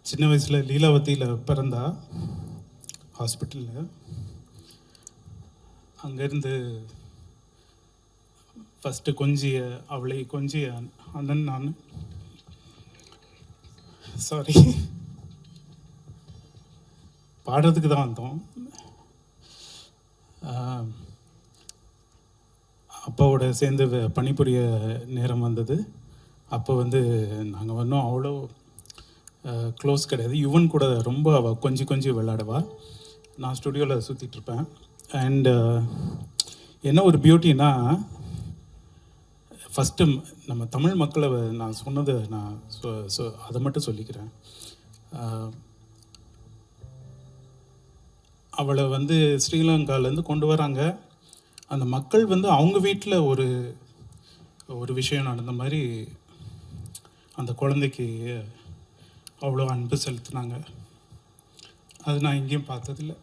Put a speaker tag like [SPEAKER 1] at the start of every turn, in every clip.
[SPEAKER 1] சின்ன வயசில் லீலாவதியில் பிறந்தா ஹாஸ்பிட்டலில். அங்கேருந்து ஃபஸ்ட்டு கொஞ்சிய அவளை கொஞ்சிய அண்ணன் நான். சாரி, பாடுறதுக்கு தான் வந்தோம். அப்பாவோட சேர்ந்து பணிபுரிய நேரம் வந்தது. அப்போ வந்து நாங்கள் இன்னும் அவ்வளோ க்ளோஸ் கிடையாது. யுவன் கூட ரொம்ப அவள் கொஞ்சம் விளையாடுவா. நான் ஸ்டுடியோவில் சுற்றிட்டுருப்பேன். அண்டு என்ன ஒரு பியூட்டின்னா, ஃபஸ்ட்டு நம்ம தமிழ் மக்களை நான் சொன்னது நான் அதை மட்டும் சொல்லிக்கிறேன். அவளை வந்து ஸ்ரீலங்காலேருந்து கொண்டு வராங்க. அந்த மக்கள் வந்து அவங்க வீட்டில் ஒரு விஷயம் நடந்த மாதிரி அந்த குழந்தைக்கு அவ்வளோ அன்பு செலுத்தினாங்க. அது நான் எங்கேயும் பார்த்ததில்லை.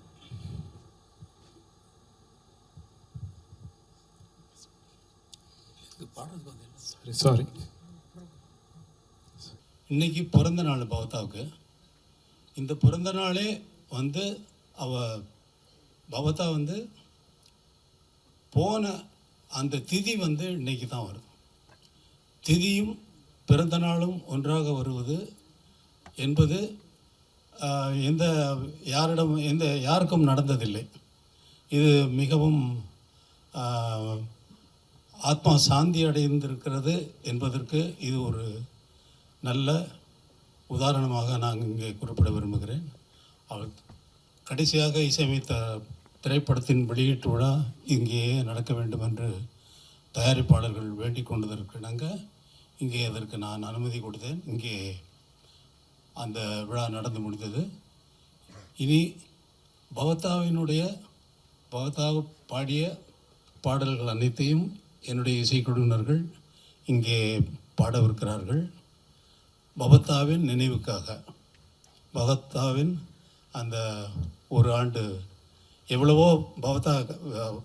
[SPEAKER 1] சாரி.
[SPEAKER 2] இன்னைக்கு பிறந்த நாள் பவதாவுக்கு. இந்த பிறந்த நாளே வந்து பவதா வந்து போன அந்த திதி வந்து இன்னைக்கு தான் வருது. திதியும் பிறந்த நாளும் ஒன்றாக வருவது என்பது யாருக்கும் நடந்ததில்லை. இது மிகவும் ஆத்மா சாந்தி அடைந்திருக்கிறது என்பதற்கு இது ஒரு நல்ல உதாரணமாக நான் இங்கே குறிப்பிட விரும்புகிறேன். அவர் கடைசியாக இசையமைத்த திரைப்படத்தின் வெளியீட்டு விழா இங்கேயே நடக்க வேண்டும் என்று தயாரிப்பாளர்கள் வேண்டிக் கொண்டதற்கிணங்க இங்கே அதற்கு நான் அனுமதி கொடுத்தேன். இங்கே அந்த விழா நடந்து முடிந்தது. இனி பவதா பாடிய பாடல்கள் அனைத்தையும் என்னுடைய இசைக்குழுவினர்கள் இங்கே பாடவிருக்கிறார்கள். பவதாவின் நினைவுக்காக, பவதாவின் அந்த ஒரு ஆண்டு எவ்வளவோ பவதா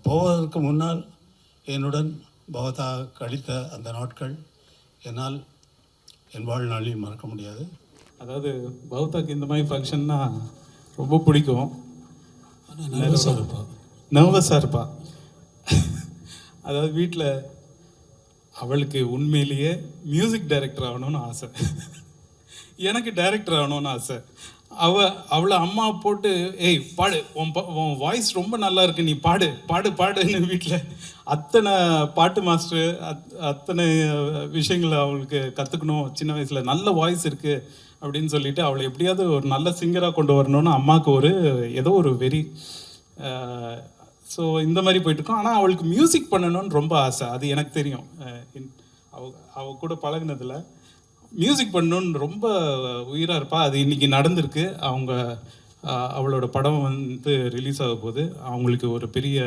[SPEAKER 2] போவதற்கு முன்னால் என்னுடன் பவதா கழித்த அந்த நாட்கள் என்னால் என் வாழ்நாளையும் மறக்க முடியாது.
[SPEAKER 1] அதாவது பவதாக்கு இந்த மாதிரி ஃபங்க்ஷன்னா ரொம்ப பிடிக்கும்.
[SPEAKER 2] ஆனால்
[SPEAKER 1] நர்வஸாக இருப்பா. அதாவது வீட்டில் அவளுக்கு உண்மையிலேயே மியூசிக் டைரக்டர் ஆகணும்னு ஆசை, எனக்கு டைரக்டர் ஆகணும்னு ஆசை. அவளை அம்மா போட்டு ஏய் பாடு, உன் வாய்ஸ் ரொம்ப நல்லா இருக்கு, நீ பாடுன்னு வீட்டில் அத்தனை பாட்டு மாஸ்டர் அத்தனை விஷயங்களை அவளுக்கு கற்றுக்கணும். சின்ன வயசில் நல்ல வாய்ஸ் இருக்குது அப்படின்னு சொல்லிட்டு அவளை எப்படியாவது ஒரு நல்ல சிங்கராக கொண்டு வரணும்னு அம்மாவுக்கு ஏதோ ஒரு வெறி. ஸோ இந்த மாதிரி போயிட்டுருக்கோம். ஆனால் அவளுக்கு மியூசிக் பண்ணணும்னு ரொம்ப ஆசை. அது எனக்கு தெரியும். அவ கூட பழகினதில் மியூசிக் பண்ணணுன்னு ரொம்ப உயிராக இருப்பாள். அது இன்றைக்கி நடந்திருக்கு. அவளோட படம் வந்து ரிலீஸ் ஆக போகுது. அவங்களுக்கு ஒரு பெரிய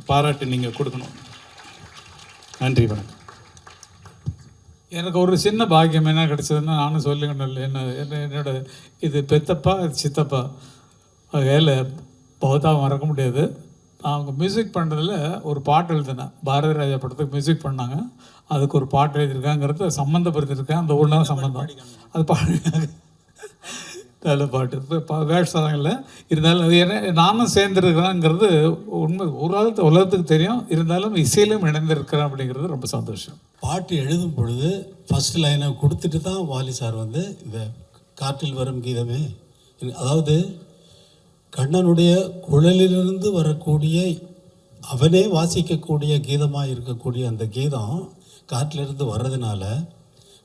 [SPEAKER 1] பாராட்டு நீங்கள் கொடுக்கணும். நன்றி, வணக்கம்.
[SPEAKER 3] எனக்கு ஒரு சின்ன பாக்கியம் என்ன கிடச்சதுன்னா, நானும் சொல்லிக்கணும், என்னோட இது பெத்தப்பா சித்தப்பா வகையில் பவதாவை மறக்க முடியாது. அவங்க மியூசிக் பண்ணுறதுல ஒரு பாட்டு எழுதினேன். பாரதி ராஜா படத்துக்கு மியூசிக் பண்ணாங்க. அதுக்கு ஒரு பாட்டு எழுதியிருக்காங்கிறது சம்மந்தப்படுத்தியிருக்கேன். அந்த ஒரு நாள் சம்மந்தம் அது நல்ல பாட்டு வேட் சாங்கில் இருந்தாலும் அது என்ன நானும் சேர்ந்துருக்கிறேங்கிறது உண்மை உலகத்துக்கு தெரியும். இருந்தாலும் இசையிலும் இணைந்திருக்கிறேன் அப்படிங்கிறது ரொம்ப சந்தோஷம்.
[SPEAKER 2] பாட்டு எழுதும் பொழுது ஃபஸ்ட் லைனை கொடுத்துட்டு தான் வாலி சார் வந்து இந்த காற்றில் வரும் கீதமே, அதாவது கண்ணனுடைய குழலிலிருந்து வரக்கூடிய அவனே வாசிக்கக்கூடிய கீதமாக இருக்கக்கூடிய அந்த கீதம் காற்றிலிருந்து வர்றதுனால,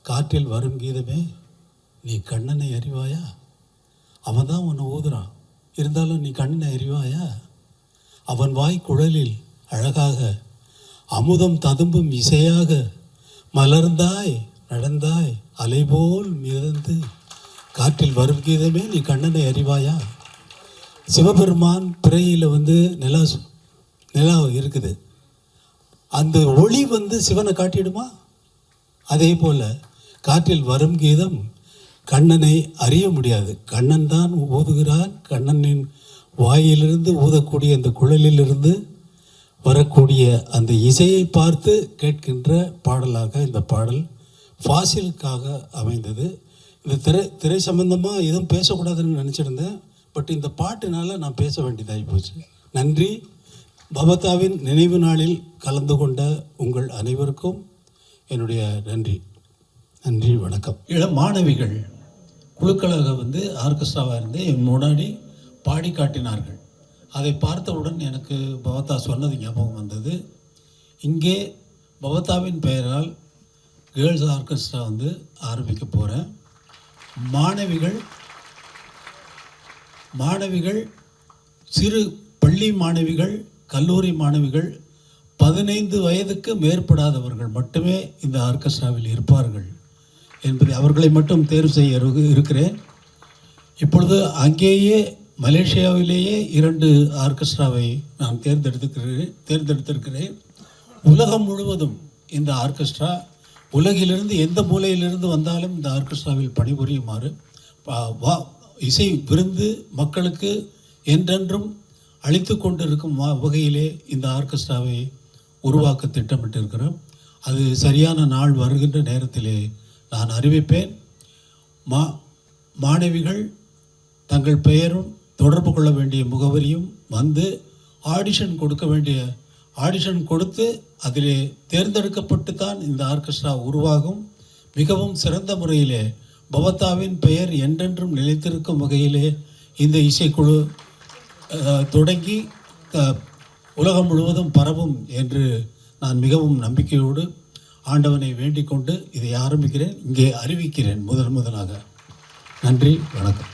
[SPEAKER 2] காற்றில் வரும் கீதமே நீ கண்ணனை அறிவாயா, அவன் தான் உன்னை ஊதுறான், இருந்தாலும் நீ கண்ணனை அறிவாயா, அவன் வாய் குழலில் அழகாக அமுதம் ததும்பும் இசையாக மலர்ந்தாய் நடந்தாய் அலைபோல் மிதந்து காற்றில் வரும் கீதமே நீ கண்ணனை அறிவாயா. சிவபெருமான் பிறையில் வந்து நிலா இருக்குது. அந்த ஒளி வந்து சிவனை காட்டிடுமா? அதே போல் காற்றில் வரும் கீதம் கண்ணனை அறிய முடியாது. கண்ணன் தான் ஊதுகிறான். கண்ணனின் வாயிலிருந்து ஊதக்கூடிய அந்த குழலிலிருந்து வரக்கூடிய அந்த இசையை பார்த்து கேட்கின்ற பாடலாக இந்த பாடல் ஃபாசிலுக்காக அமைந்தது. இந்த திரை சம்பந்தமாக எதுவும் பேசக்கூடாதுன்னு நினச்சிருந்தேன். பட் இந்த பாட்டுனால நான் பேச வேண்டியதாகி போச்சு. நன்றி. பவதாவின் நினைவு நாளில் கலந்து கொண்ட உங்கள் அனைவருக்கும் என்னுடைய நன்றி. நன்றி, வணக்கம்.
[SPEAKER 4] இளம் மாணவிகள் குழுக்களாக ஆர்கெஸ்ட்ராவாக இருந்து என் முன்னாடி பாடி காட்டினார்கள். அதை பார்த்தவுடன் எனக்கு பவதா சொன்னது ஞாபகம் வந்தது. இங்கே பவதாவின் பெயரால் கேர்ள்ஸ் ஆர்கெஸ்ட்ரா ஆரம்பிக்க போகிறேன். மாணவிகள் சிறு பள்ளி மாணவிகள், கல்லூரி மாணவிகள், 15 வயதுக்கு மேற்படாதவர்கள் மட்டுமே இந்த ஆர்கெஸ்ட்ராவில் இருப்பார்கள் என்பதை அவர்களை மட்டும் தேர்வு செய்ய இருக்கிறேன். இப்பொழுது அங்கேயே மலேசியாவிலேயே 2 ஆர்கெஸ்ட்ராவை நான் தேர்ந்தெடுத்திருக்கிறேன். உலகம் முழுவதும் இந்த ஆர்கெஸ்ட்ரா, உலகிலிருந்து எந்த மூலையிலிருந்து வந்தாலும் இந்த ஆர்கெஸ்ட்ராவில் பணிபுரியுமாறு இசை விருந்து மக்களுக்கு என்றென்றும் அளித்து கொண்டிருக்கும் வகையிலே இந்த ஆர்கெஸ்ட்ராவை உருவாக்க திட்டமிட்டிருக்கிறோம். அது சரியான நாள் வருகின்ற நேரத்திலே நான் அறிவிப்பேன். மாணவிகள் தங்கள் பெயரும் தொடர்பு கொள்ள வேண்டிய முகவரியும் ஆடிஷன் கொடுத்து அதிலே தேர்ந்தெடுக்கப்பட்டு தான் இந்த ஆர்கெஸ்ட்ரா உருவாகும். மிகவும் சிறந்த முறையிலே பவதாவின் பெயர் என்றென்றும் நிலைத்திருக்கும் வகையிலே இந்த இசைக்குழு தொடங்கி உலகம் முழுவதும் பரவும் என்று நான் மிகவும் நம்பிக்கையோடு ஆண்டவனை வேண்டிக் கொண்டு இதை ஆரம்பிக்கிறேன், இங்கே அறிவிக்கிறேன் முதலாக. நன்றி, வணக்கம்.